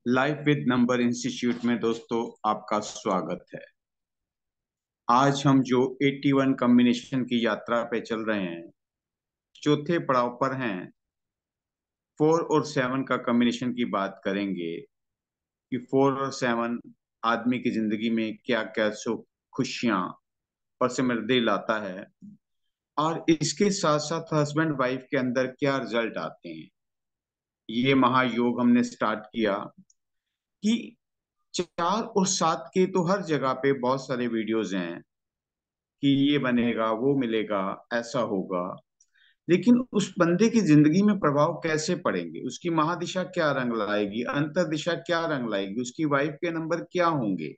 Life with number institute में दोस्तों आपका स्वागत है। आज हम जो 81 कॉम्बिनेशन की यात्रा पे चल रहे हैं, चौथे पड़ाव पर हैं। 4 और 7 का कॉम्बिनेशन की बात करेंगे कि 4 और 7 आदमी की जिंदगी में क्या क्या सुख, खुशियां और समृद्धि लाता है, और इसके साथ साथ हस्बैंड वाइफ के अंदर क्या रिजल्ट आते हैं। ये महायोग हमने स्टार्ट किया कि 4 और 7 के तो हर जगह पे बहुत सारे वीडियोज हैं कि ये बनेगा, वो मिलेगा, ऐसा होगा। लेकिन उस बंदे की जिंदगी में प्रभाव कैसे पड़ेंगे, उसकी महादिशा क्या रंग लाएगी, अंतर दिशा क्या रंग लाएगी, उसकी वाइफ के नंबर क्या होंगे।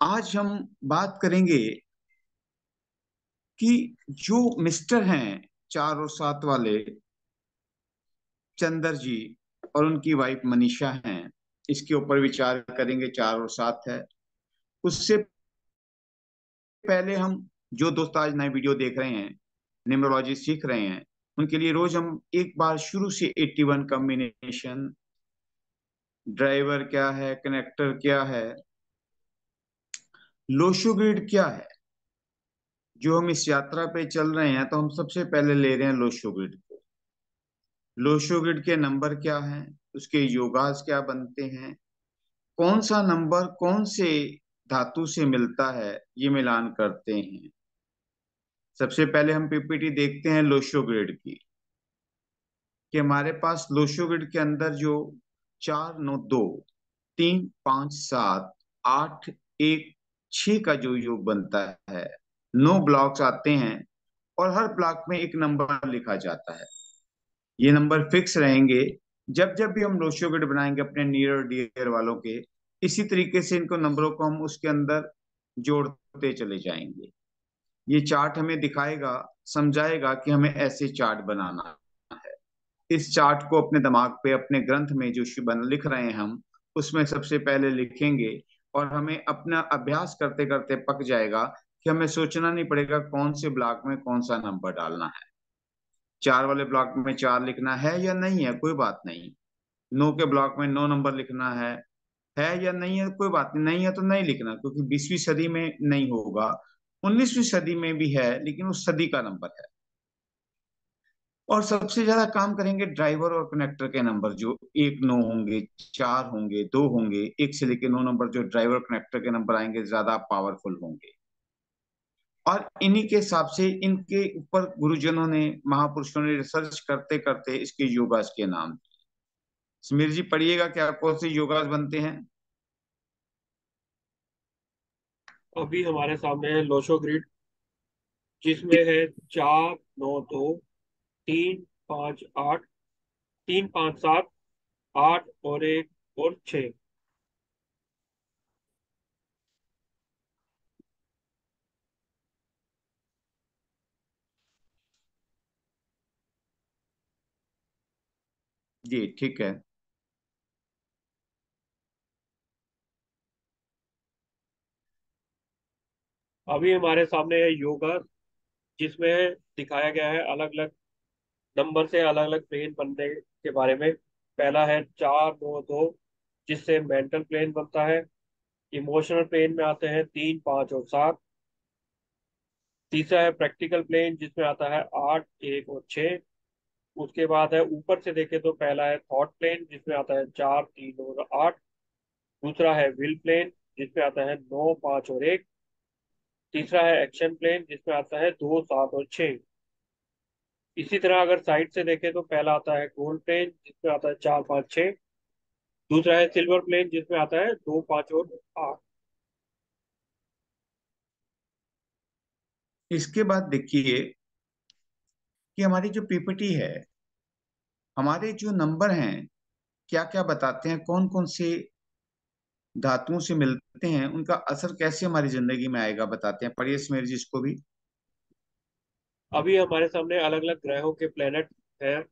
आज हम बात करेंगे कि जो मिस्टर हैं 4 और 7 वाले, चंदर जी और उनकी वाइफ मनीषा हैं, इसके ऊपर विचार करेंगे। 4 और 7 है। उससे पहले हम, जो दोस्त आज नए वीडियो देख रहे हैं, न्यूमरोलॉजी सीख रहे हैं, उनके लिए रोज हम एक बार शुरू से 81 कॉम्बिनेशन, ड्राइवर क्या है, कनेक्टर क्या है, लोशो ग्रिड क्या है, जो हम इस यात्रा पे चल रहे हैं, तो हम सबसे पहले ले रहे हैं लोशो ग्रिड को। लोशो ग्रिड के नंबर क्या हैं, उसके योगास क्या बनते हैं, कौन सा नंबर कौन से धातु से मिलता है, ये मिलान करते हैं। सबसे पहले हम पीपीटी देखते हैं लोशो ग्रिड की, कि हमारे पास लोशो ग्रिड के अंदर जो 4 9 2 3 5 7 8 1 6 का जो योग बनता है, 9 ब्लॉक्स आते हैं और हर ब्लॉक में एक नंबर लिखा जाता है। ये नंबर फिक्स रहेंगे। जब जब भी हम लोशो ग्रिड बनाएंगे अपने नियर और डियर वालों के, इसी तरीके से इनको नंबरों को हम उसके अंदर जोड़ते चले जाएंगे। ये चार्ट हमें दिखाएगा, समझाएगा कि हमें ऐसे चार्ट बनाना है। इस चार्ट को अपने दिमाग पे, अपने ग्रंथ में जो बन लिख रहे हैं हम, उसमें सबसे पहले लिखेंगे। और हमें अपना अभ्यास करते करते पक जाएगा कि हमें सोचना नहीं पड़ेगा कौन से ब्लॉक में कौन सा नंबर डालना है। 4 वाले ब्लॉक में 4 लिखना है या नहीं है, कोई बात नहीं। 9 के ब्लॉक में 9 नंबर लिखना है या नहीं है, कोई बात नहीं। नहीं है तो नहीं लिखना, क्योंकि 20वीं सदी में नहीं होगा, 19वीं सदी में भी है, लेकिन उस सदी का नंबर है। और सबसे ज्यादा काम करेंगे ड्राइवर और कनेक्टर के नंबर, जो 1 9 होंगे, 4 होंगे, 2 होंगे, 1 से लेकर 9 नंबर जो ड्राइवर कनेक्टर के नंबर आएंगे ज्यादा पावरफुल होंगे। और इन्हीं के हिसाब से इनके ऊपर गुरुजनों ने, महापुरुषों ने रिसर्च करते करते इसके योगास के नाम दिए। समीर जी पढ़िएगा क्या कौन से योगास बनते हैं। अभी हमारे सामने है लोशो ग्रिड, जिसमें है 4 9 2 3 5 8, 3 5 7, 8 और 1 और 6। जी ठीक है। अभी हमारे सामने है योगा, जिसमें दिखाया गया है अलग अलग नंबर से अलग अलग प्लेन बनने के बारे में। पहला है 4 9 2, जिससे मेंटल प्लेन बनता है। इमोशनल प्लेन में आते हैं 3 5 और 7। तीसरा है प्रैक्टिकल प्लेन, जिसमें आता है 8 1 और 6। उसके बाद है, ऊपर से देखें तो पहला है थॉट प्लेन, जिसमें आता है 4 3 और 8। दूसरा है विल प्लेन, जिसमें आता है 9 5 और 1। तीसरा है एक्शन प्लेन, जिसमें आता है 2 7 और 6। इसी तरह अगर साइड से देखें तो पहला आता है गोल्ड प्लेन, जिसमें आता है 4 5 6। दूसरा है सिल्वर प्लेन, जिसमें आता है 2 5 और 8। इसके बाद देखिए कि हमारी जो पीपीटी है, हमारे जो नंबर हैं क्या क्या बताते हैं, कौन कौन से धातुओं से मिलते हैं, उनका असर कैसे हमारी जिंदगी में आएगा बताते हैं। पढ़िए समीर जी इसको भी। अभी हमारे सामने अलग अलग ग्रहों के प्लेनेट है।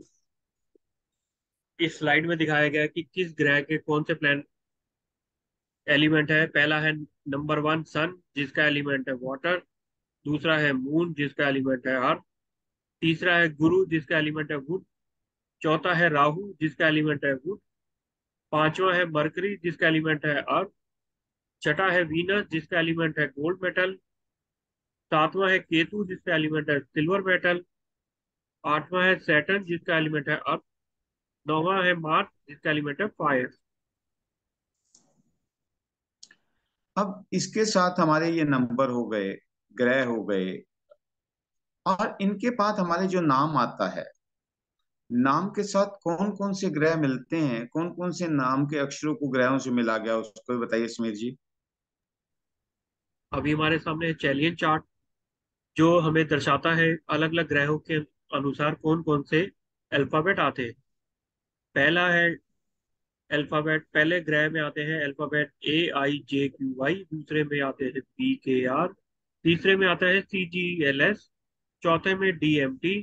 इस स्लाइड में दिखाया गया है कि किस ग्रह के कौन से प्लेनेट एलिमेंट है। पहला है नंबर 1 सन, जिसका एलिमेंट है वाटर। दूसरा है मून, जिसका एलिमेंट है अर्थ। तीसरा है गुरु, जिसका एलिमेंट है वुड। चौथा है राहु, जिसका एलिमेंट है वुड। पांचवा है मरकरी जिसका एलिमेंट है अर्थ। छठा है वीनस जिसका एलिमेंट है गोल्ड मेटल। सातवां है केतु जिसका एलिमेंट है सिल्वर मेटल। आठवां है सैटर्न जिसका एलिमेंट है अर्थ। नौवां है मार्स जिसका एलिमेंट है फायर। अब इसके साथ हमारे ये नंबर हो गए, ग्रह हो गए, और इनके बाद हमारे जो नाम आता है, नाम के साथ कौन कौन से ग्रह मिलते हैं, कौन कौन से नाम के अक्षरों को ग्रहों से मिला गया, उसको भी बताइए समीर जी। अभी हमारे सामने है चैलियन चार्ट, जो हमें दर्शाता है अलग अलग ग्रहों के अनुसार कौन कौन से अल्फाबेट आते हैं। पहला है अल्फाबेट, पहले ग्रह में आते हैं अल्फाबेट AIJQY, दूसरे में आते हैं PKR, तीसरे में आता है CGLS, चौथे में DMT,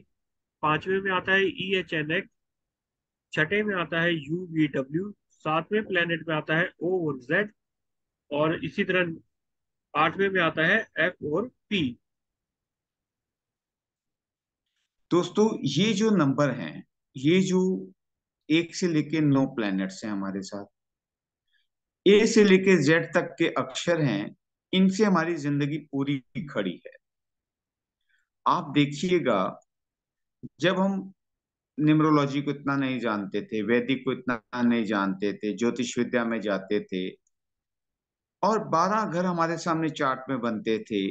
पांचवे में आता है EHNX, छठे में आता है UVW, सातवें प्लेनेट में आता है O और Z, और इसी तरह आठवें में आता है F और P। दोस्तों, ये जो नंबर हैं, ये जो एक से लेके 9 प्लैनेट्स हैं हमारे साथ, ए से लेके जेड तक के अक्षर हैं, इनसे हमारी जिंदगी पूरी खड़ी है। आप देखिएगा, जब हम न्यूमरोलॉजी को इतना नहीं जानते थे, वैदिक को इतना नहीं जानते थे, ज्योतिष विद्या में जाते थे, और 12 घर हमारे सामने चार्ट में बनते थे,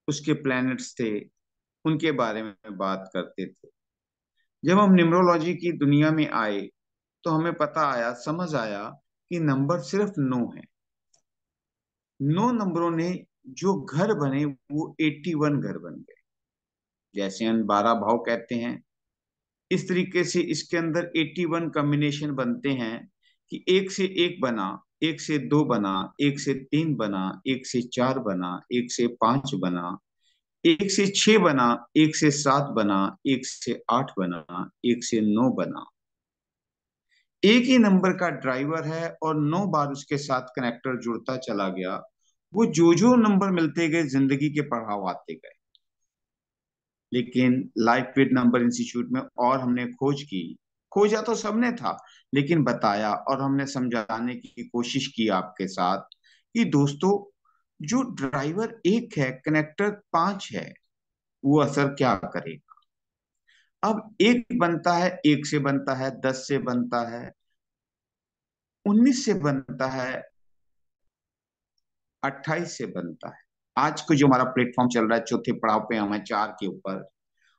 उसके प्लैनेट्स थे, उनके बारे में बात करते थे। जब हम न्यूमरोलॉजी की दुनिया में आए, तो हमें पता आया, समझ आया कि नंबर सिर्फ 9 है। 9 नंबरों ने जो घर बने वो 81 घर बन गए। जैसे हम 12 भाव कहते हैं, इस तरीके से इसके अंदर 81 कॉम्बिनेशन बनते हैं, कि एक से एक बना, एक से दो बना, एक से तीन बना, एक से चार बना, एक से पांच बना, एक से छह बना, एक से सात बना, एक से आठ बना, एक से नौ बना। एक ही नंबर का ड्राइवर है और 9 बार उसके साथ कनेक्टर जुड़ता चला गया। वो जो जो नंबर मिलते गए, जिंदगी के पड़ाव आते गए। लेकिन लाइफ विद नंबर इंस्टीट्यूट में और हमने खोज की, खोजा तो सबने था, लेकिन बताया और हमने समझाने की कोशिश की आपके साथ, कि दोस्तों, जो ड्राइवर एक है, कनेक्टर पांच है, वो असर क्या करेगा। अब एक बनता है, एक से बनता है, 10 से बनता है, 19 से बनता है, 28 से बनता है। आज को जो हमारा प्लेटफॉर्म चल रहा है, चौथे पड़ाव पे हम हैं, चार के ऊपर।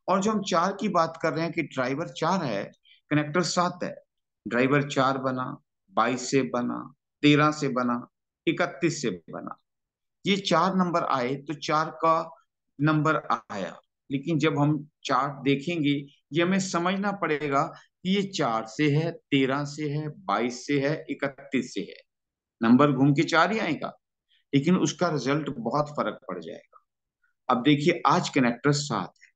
और जो हम चार की बात कर रहे हैं कि ड्राइवर चार है, कनेक्टर सात है, ड्राइवर चार बना, 22 से बना, 13 से बना, 31 से बना। ये चार नंबर आए तो चार का नंबर आया। लेकिन जब हम चार्ट देखेंगे, ये हमें समझना पड़ेगा कि ये चार से है, 13 से है, 22 से है, 31 से है। नंबर घूम के चार ही आएगा, लेकिन उसका रिजल्ट बहुत फर्क पड़ जाएगा। अब देखिए, आज कनेक्टर सात है।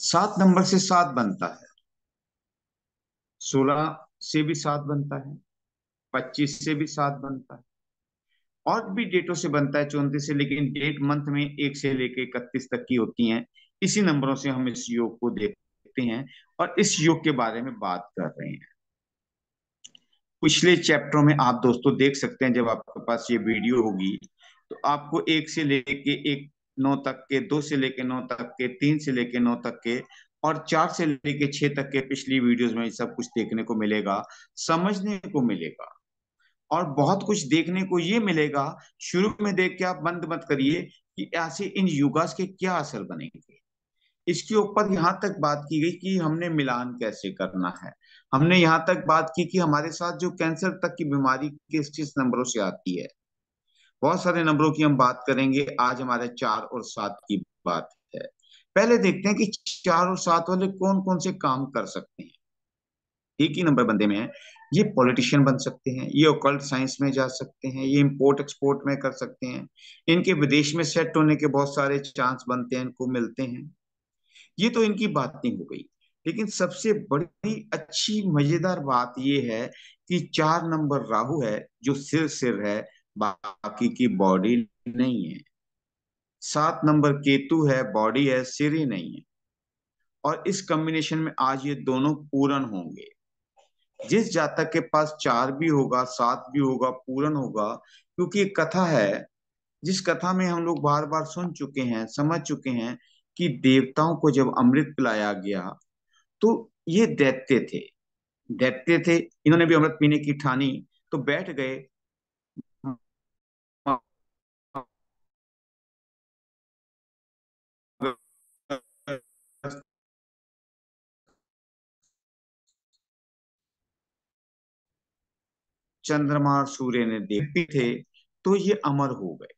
7 नंबर से सात बनता है, 16 से भी सात बनता है, 25 से भी सात बनता है, और भी डेटों से बनता है, 34 से। लेकिन डेट मंथ में एक से लेके 31 तक की होती हैं। इसी नंबरों से हम इस योग को देखते हैं और इस योग के बारे में बात कर रहे हैं। पिछले चैप्टरों में आप दोस्तों देख सकते हैं, जब आपके पास ये वीडियो होगी, तो आपको एक से लेके एक 9 तक के, दो से लेके 9 तक के, तीन से लेके 9 तक के, और चार से लेके 6 तक के पिछली वीडियोस में सब कुछ देखने को मिलेगा, समझने को मिलेगा। और बहुत कुछ देखने को ये मिलेगा। शुरू में देख के आप बंद मत करिए कि ऐसे इन युगास के क्या असर बनेंगे। इसके ऊपर यहाँ तक बात की गई कि हमने मिलान कैसे करना है। हमने यहाँ तक बात की कि हमारे साथ जो कैंसर तक की बीमारी किस किस नंबरों से आती है। बहुत सारे नंबरों की हम बात करेंगे। आज हमारे 4 और 7 की बात है। पहले देखते हैं कि 4 और 7 वाले कौन कौन से काम कर सकते हैं। एक ही नंबर बंदे में है, ये पॉलिटिशियन बन सकते हैं, ये ओकल्ट साइंस में जा सकते हैं, ये इंपोर्ट एक्सपोर्ट में कर सकते हैं, इनके विदेश में सेट होने के बहुत सारे चांस बनते हैं, इनको मिलते हैं। ये तो इनकी बातें हो गई। लेकिन सबसे बड़ी अच्छी मजेदार बात ये है कि 4 नंबर राहु है, जो सिर सिर है, बाकी की बॉडी नहीं है। 7 नंबर केतु है, बॉडी है, सिर ही नहीं है। और इस कॉम्बिनेशन में आज ये दोनों पूर्ण होंगे। जिस जातक के पास 4 भी होगा, 7 भी होगा, पूरन होगा, क्योंकि एक कथा है जिस कथा में हम लोग बार बार सुन चुके हैं, समझ चुके हैं कि देवताओं को जब अमृत पिलाया गया तो ये दैत्य थे, दैत्य थे, इन्होंने भी अमृत पीने की ठानी, तो बैठ गए चंद्रमा और सूर्य ने देख थे, तो ये अमर हो गए,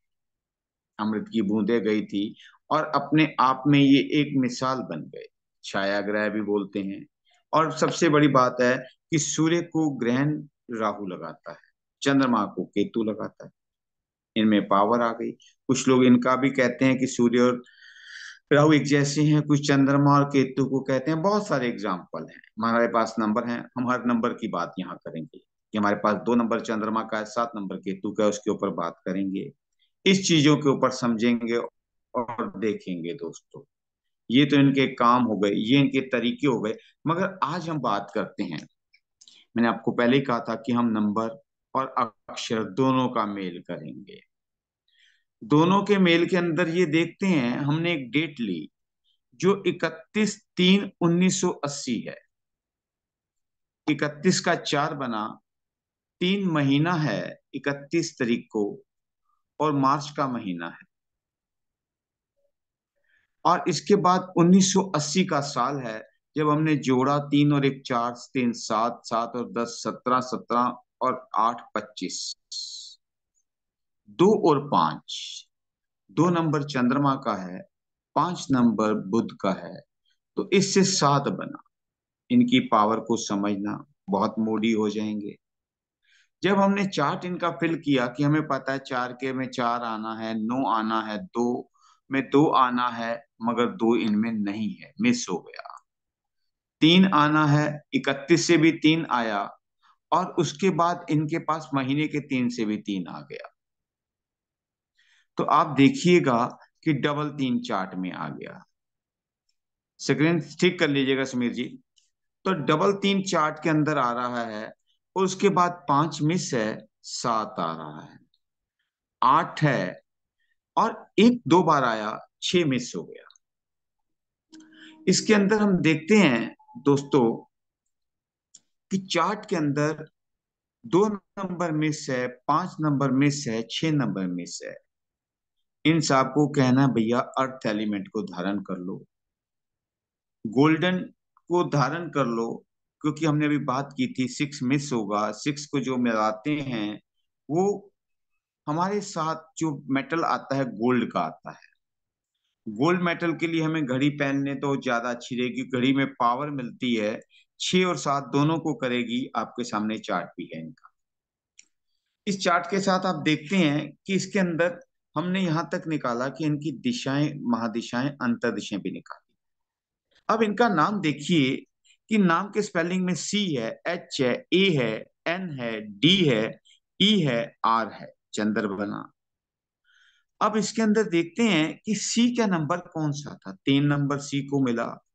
अमृत की बूंदें गई थी और अपने आप में ये एक मिसाल बन गए, छायाग्रह भी बोलते हैं। और सबसे बड़ी बात है कि सूर्य को ग्रहण राहु लगाता है, चंद्रमा को केतु लगाता है, इनमें पावर आ गई। कुछ लोग इनका भी कहते हैं कि सूर्य और राहु एक जैसे हैं, कुछ चंद्रमा और केतु को कहते हैं, बहुत सारे एग्जाम्पल हैं, हमारे पास नंबर हैं, हम हर नंबर की बात यहाँ करेंगे कि हमारे पास 2 नंबर चंद्रमा का है, 7 नंबर केतु का है, उसके ऊपर बात करेंगे, इस चीजों के ऊपर समझेंगे और देखेंगे दोस्तों। ये तो इनके काम हो गए, ये इनके तरीके हो गए, मगर आज हम बात करते हैं, मैंने आपको पहले ही कहा था कि हम नंबर और अक्षर दोनों का मेल करेंगे। दोनों के मेल के अंदर ये देखते हैं, हमने एक डेट ली जो 31/3/1980 है, 31 का 4 बना, 3 महीना है 31 तारीख को, और मार्च का महीना है, और इसके बाद 1980 का साल है, जब हमने जोड़ा 3 और 1 4, 3 7, 7 और 10 17, 17 और 8 25, 2 और 5, 2 नंबर चंद्रमा का है, 5 नंबर बुध का है, तो इससे 7 बना। इनकी पावर को समझना, बहुत मूडी हो जाएंगे। जब हमने चार्ट इनका फिल किया कि हमें पता है 4 के में 4 आना है, 9 आना है, 2 में 2 आना है, मगर 2 इनमें नहीं है, मिस हो गया। 3 आना है, 31 से भी 3 आया, और उसके बाद इनके पास महीने के 3 से भी 3 आ गया। तो आप देखिएगा कि डबल 3 चार्ट में आ गया। स्क्रीन ठीक कर लीजिएगा समीर जी। तो डबल 3 चार्ट के अंदर आ रहा है, और उसके बाद 5 मिस है, 7 आ रहा है, 8 है, और 1 2 बार आया, 6 मिस हो गया। इसके अंदर हम देखते हैं दोस्तों कि चार्ट के अंदर 2 नंबर मिस है, 5 नंबर मिस है, 6 नंबर मिस है। इन साहब को कहना भैया अर्थ एलिमेंट को धारण कर लो, गोल्डन को धारण कर लो, क्योंकि हमने अभी बात की थी 6 मिस होगा, 6 को जो मिलाते हैं वो हमारे साथ जो मेटल आता है गोल्ड का आता है। गोल्ड मेटल के लिए हमें घड़ी पहनने तो ज्यादा अच्छी रहेगी, घड़ी में पावर मिलती है, 6 और 7 दोनों को करेगी। आपके सामने चार्ट भी है इनका। इस चार्ट के साथ आप देखते हैं कि इसके अंदर हमने यहां तक निकाला कि इनकी दिशाएं, महादिशाएं, अंतर्दिशाएं भी निकाली। अब इनका नाम देखिए कि नाम के स्पेलिंग में सी है, एच है, ए है, एन है, डी है, ई है, आर है, चंद्र बना। अब इसके अंदर देखते हैं कि सी का नंबर कौन सा था। 3 नंबर सी को मिला,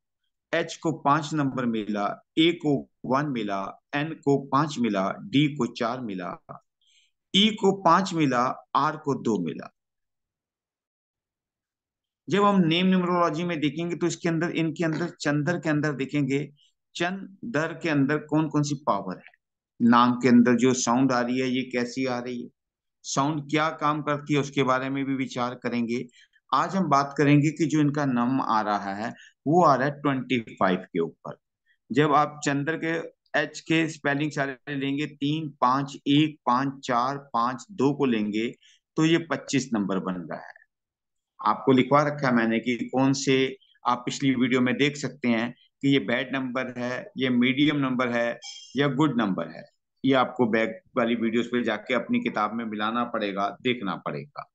एच को 5 नंबर मिला, ए को 1 मिला, एन को 5 मिला, डी को 4 मिला, ई को 5 मिला, आर को 2 मिला। जब हम नेम न्यूमरोलॉजी में देखेंगे तो इसके अंदर, इनके अंदर चंद्र के अंदर देखेंगे, चंद्र के अंदर कौन कौन सी पावर है। नाम के अंदर जो साउंड आ रही है ये कैसी आ रही है, साउंड क्या काम करती है, उसके बारे में भी विचार करेंगे। आज हम बात करेंगे कि जो इनका नम आ रहा है वो आ रहा है 25 के ऊपर। जब आप चंद्र के एच के स्पेलिंग सारे लेंगे, 3 5 1 5 4 5 2 को लेंगे, तो ये 25 नंबर बन रहा है। आपको लिखवा रखा है मैंने कि कौन से, आप पिछली वीडियो में देख सकते हैं कि ये बैड नंबर है, ये मीडियम नंबर है, या गुड नंबर है। ये आपको बैक वाली वीडियोस पे जाके अपनी किताब में मिलाना पड़ेगा, देखना पड़ेगा।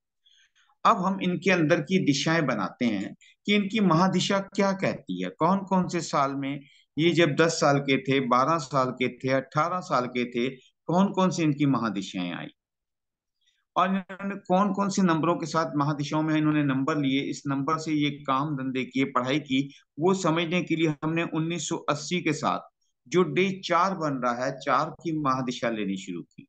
अब हम इनके अंदर की दिशाएं बनाते हैं कि इनकी महादिशा क्या कहती है, कौन कौन से साल में, ये जब 10 साल के थे, 12 साल के थे, 18 साल के थे, कौन कौन सी इनकी महादिशाएं आई, और इन्होंने कौन कौन से नंबरों के साथ महादिशाओं में इन्होंने नंबर लिए, इस नंबर से ये काम धंधे किए, पढ़ाई की, वो समझने के लिए हमने 1980 के साथ जो डे 4 बन रहा है, 4 की महादिशा लेनी शुरू की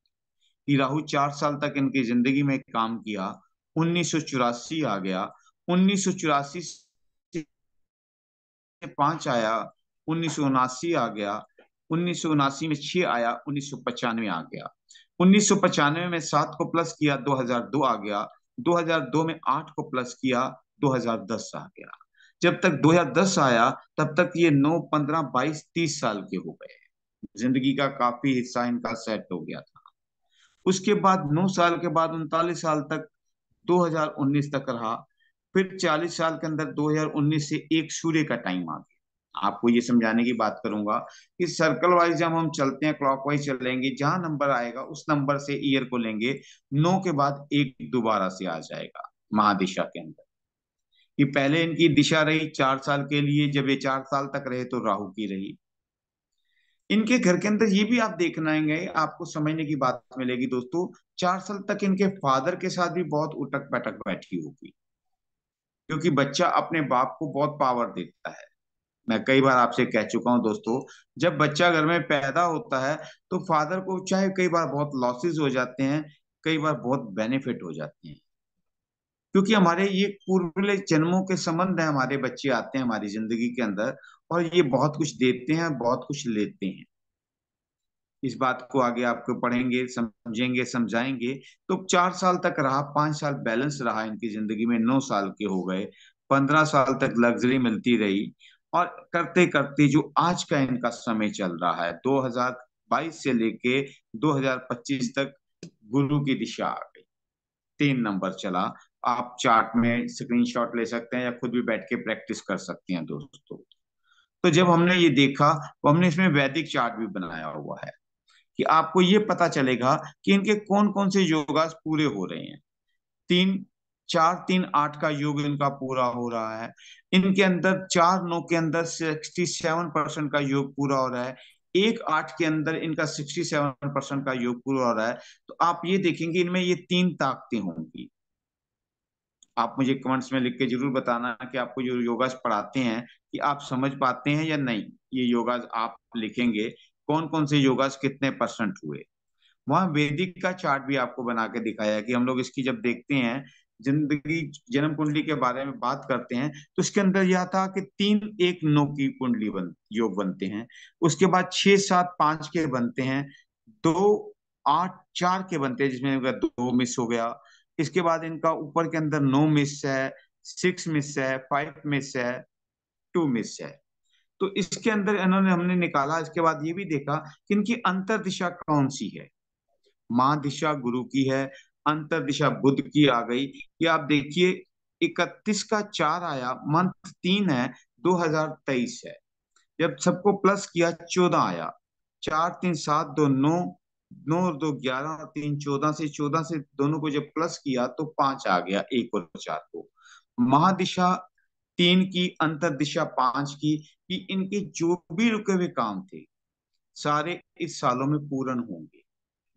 कि राहु 4 साल तक इनकी जिंदगी में काम किया। 1984 आ गया, 1984 से 5 आया, 1979 आ गया, 1979 में 6 आया, 1995 आ गया, 1995 में 7 को प्लस किया, 2002 आ गया, 2002 में 8 को प्लस किया, 2010 आ गया। जब तक 2010 आया तब तक ये 9, 15, 22, 30 साल के हो गए। जिंदगी का काफी हिस्सा इनका सेट हो गया था। उसके बाद 9 साल के बाद 39 साल तक 2019 तक रहा। फिर 40 साल के अंदर 2019 से एक सूर्य का टाइम आ गया। आपको ये समझाने की बात करूंगा कि सर्कल वाइज जब हम चलते हैं, क्लॉकवाइज चलेंगे, जहां नंबर आएगा उस नंबर से ईयर को लेंगे। 9 के बाद एक दोबारा से आ जाएगा महादिशा के अंदर। कि पहले इनकी दिशा रही 4 साल के लिए, जब ये 4 साल तक रहे तो राहु की रही। इनके घर के अंदर ये भी आप देखना है, आपको समझने की बात मिलेगी दोस्तों। 4 साल तक इनके फादर के साथ भी बहुत उठक बैठक बैठी होगी, क्योंकि बच्चा अपने बाप को बहुत पावर देता है। मैं कई बार आपसे कह चुका हूं दोस्तों, जब बच्चा घर में पैदा होता है तो फादर को चाहे कई बार बहुत लॉसेस हो जाते हैं, कई बार बहुत बेनिफिट हो जाते हैं, क्योंकि हमारे ये पूर्वले जन्मों के संबंध है। हमारे बच्चे आते हैं हमारी जिंदगी के अंदर और ये बहुत कुछ देते हैं, बहुत कुछ लेते हैं। इस बात को आगे आपको पढ़ेंगे, समझेंगे, समझाएंगे। तो 4 साल तक रहा, 5 साल बैलेंस रहा इनकी जिंदगी में, 9 साल के हो गए, 15 साल तक लग्जरी मिलती रही। और करते करते जो आज का इनका समय चल रहा है, 2022 से लेके 2025 तक गुरु की दिशा आ गई। 3 नंबर चला। आप चार्ट में स्क्रीनशॉट ले सकते हैं या खुद भी बैठ के प्रैक्टिस कर सकते हैं दोस्तों। तो जब हमने ये देखा तो हमने इसमें वैदिक चार्ट भी बनाया हुआ है कि आपको ये पता चलेगा कि इनके कौन कौन से योगास पूरे हो रहे हैं। 3, 4, 3, 8 का योग इनका पूरा हो रहा है। इनके अंदर 4, 9 के अंदर 67% का योग पूरा हो रहा है। 1, 8 के अंदर इनका 67% का योग पूरा हो रहा है। तो आप ये देखेंगे इनमें ये 3 ताकतें होंगी। आप मुझे कमेंट्स में लिख के जरूर बताना कि आपको जो योगास पढ़ाते हैं कि आप समझ पाते हैं या नहीं। ये योगास आप लिखेंगे कौन कौन से योगास कितने परसेंट हुए। वहां वैदिक का चार्ट भी आपको बना के दिखाया है कि हम लोग इसकी जब देखते हैं, जिंदगी जन्म कुंडली के बारे में बात करते हैं, तो इसके अंदर यह था कि 3, 1, 9 की कुंडली योग बनते हैं। उसके बाद 6, 7, 5 के बनते हैं। 2, 8, 4 के बनते हैं, जिसमें इनका 2 मिस हो गया। इसके बाद इनका ऊपर के अंदर 9 मिस है, 6 मिस है, 5 मिस है, 2 मिस है। तो इसके अंदर इन्होंने हमने निकाला। इसके बाद ये भी देखा कि इनकी अंतर दिशा कौन सी है। माँ दिशा गुरु की है, अंतर दिशा बुध की आ गई। ये आप देखिए 31 का 4 आया, मंथ 3 है, 2023 है। जब सबको प्लस किया 14 आया। 4, 3, 7, 2, 9, 9 और 2, 11 और 3, 14 से 14 से दोनों को जब प्लस किया तो 5 आ गया, 1 और 4 को। महादिशा 3 की, अंतर दिशा 5 की। कि इनके जो भी रुके हुए काम थे सारे इस सालों में पूर्ण होंगे।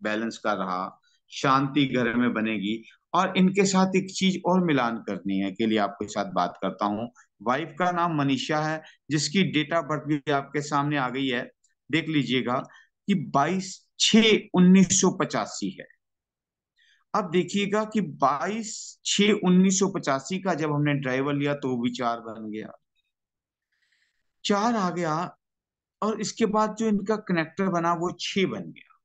बैलेंस का रहा, शांति घर में बनेगी। और इनके साथ एक चीज और मिलान करनी है के लिए आपके साथ बात करता हूँ। वाइफ का नाम मनीषा है, जिसकी डेट ऑफ बर्थ भी आपके सामने आ गई है। देख लीजिएगा कि 22/6/1985 है। अब देखिएगा कि 22/6/1985 का जब हमने ड्राइवर लिया तो वो भी 4 बन गया, 4 आ गया। और इसके बाद जो इनका कनेक्टर बना वो 6 बन गया।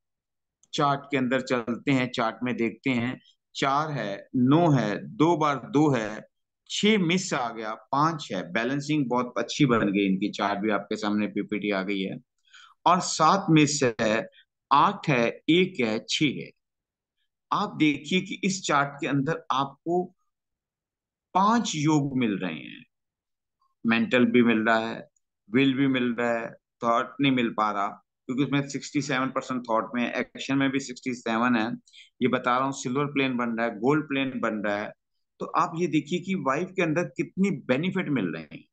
चार्ट के अंदर चलते हैं, चार्ट में देखते हैं। 4 है, 9 है, 2 बार 2 है, 6 मिस आ गया, 5 है। बैलेंसिंग बहुत अच्छी बन गई इनकी, चार्ट भी आपके सामने पीपीटी आ गई है। और 7 मिस है, 8 है, 1 है, 6 है। आप देखिए कि इस चार्ट के अंदर आपको 5 योग मिल रहे हैं। मेंटल भी मिल रहा है, विल भी मिल रहा है, थॉट नहीं मिल पा रहा क्योंकि उसमें 67% थॉट में है, एक्शन में भी 67 है। ये बता रहा हूँ, सिल्वर प्लेन बन रहा है, गोल्ड प्लेन बन रहा है। तो आप ये देखिए कि वाइफ के अंदर कितनी बेनिफिट मिल रहे हैं।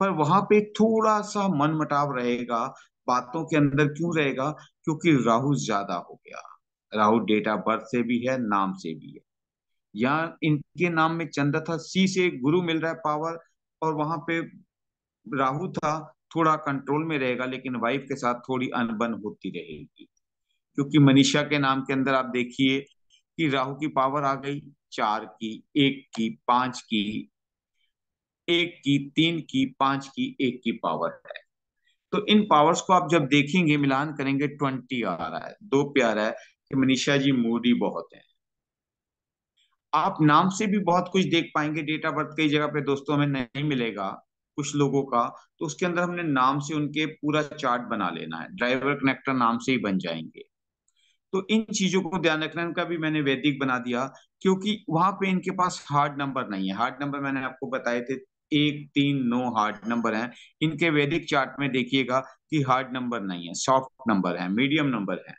पर वहां पे थोड़ा सा मनमुटाव रहेगा बातों के अंदर। क्यों रहेगा? क्योंकि राहु ज्यादा हो गया। राहु डेट ऑफ बर्थ से भी है, नाम से भी है। यहाँ इनके नाम में चंद्र था, सी से गुरु मिल रहा है पावर, और वहां पे राहु था थोड़ा कंट्रोल में रहेगा, लेकिन वाइफ के साथ थोड़ी अनबन होती रहेगी। क्योंकि मनीषा के नाम के अंदर आप देखिए कि राहु की पावर आ गई, 4 की, 1 की, 5 की, 1 की, 3 की, 5 की, 1 की पावर है। तो इन पावर्स को आप जब देखेंगे, मिलान करेंगे, 20 आ रहा है। दो प्यारा है कि मनीषा जी मूडी बहुत है। आप नाम से भी बहुत कुछ देख पाएंगे। डेट ऑफ बर्थ कई जगह पे दोस्तों हमें नहीं मिलेगा कुछ लोगों का, तो उसके अंदर हमने नाम से उनके पूरा चार्ट बना लेना है, ड्राइवर कनेक्टर नाम से ही बन जाएंगे। तो इन चीजों को ध्यान रखना है। उनका भी मैंने वैदिक बना दिया, क्योंकि वहां पे इनके पास हार्ड नंबर नहीं है। हार्ड नंबर मैंने आपको बताए थे, 1, 3, 9 हार्ड नंबर हैं। इनके वैदिक चार्ट में देखिएगा कि हार्ड नंबर नहीं है, सॉफ्ट नंबर है, मीडियम नंबर है।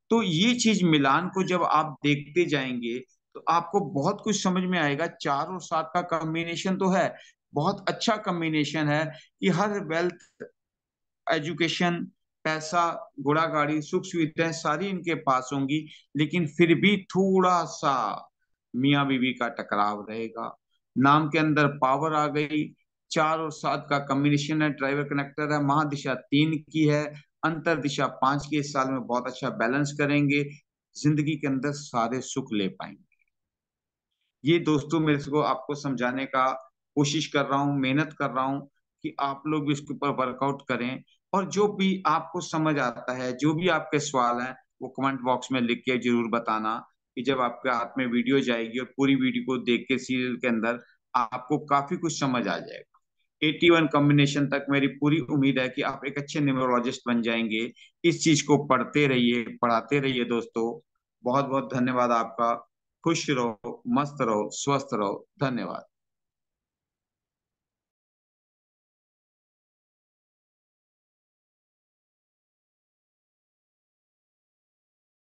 तो ये चीज मिलान को जब आप देखते जाएंगे तो आपको बहुत कुछ समझ में आएगा। 4 और 7 का कॉम्बिनेशन तो है, बहुत अच्छा कॉम्बिनेशन है कि हर वेल्थ, एजुकेशन, पैसा, घोड़ा गाड़ी, सुख सुविधाएं सारी इनके पास होंगी। लेकिन फिर भी थोड़ा सा मियाँ बीवी का टकराव रहेगा। नाम के अंदर पावर आ गई, 4 और 7 का कॉम्बिनेशन है, ड्राइवर कनेक्टर है, महादिशा 3 की है, अंतर दिशा 5 की। इस साल में बहुत अच्छा बैलेंस करेंगे, जिंदगी के अंदर सारे सुख ले पाएंगे। ये दोस्तों मेरे को आपको समझाने का कोशिश कर रहा हूँ, मेहनत कर रहा हूँ कि आप लोग भी इसके ऊपर वर्कआउट करें। और जो भी आपको समझ आता है, जो भी आपके सवाल हैं, वो कमेंट बॉक्स में लिख के जरूर बताना। कि जब आपके हाथ में वीडियो जाएगी और पूरी वीडियो को देख के सीरियल के अंदर आपको काफी कुछ समझ आ जाएगा। 81 कॉम्बिनेशन तक मेरी पूरी उम्मीद है कि आप एक अच्छे न्यूमरोलॉजिस्ट बन जाएंगे। इस चीज को पढ़ते रहिए, पढ़ाते रहिए दोस्तों। बहुत बहुत धन्यवाद आपका। खुश रहो, मस्त रहो, स्वस्थ रहो। धन्यवाद।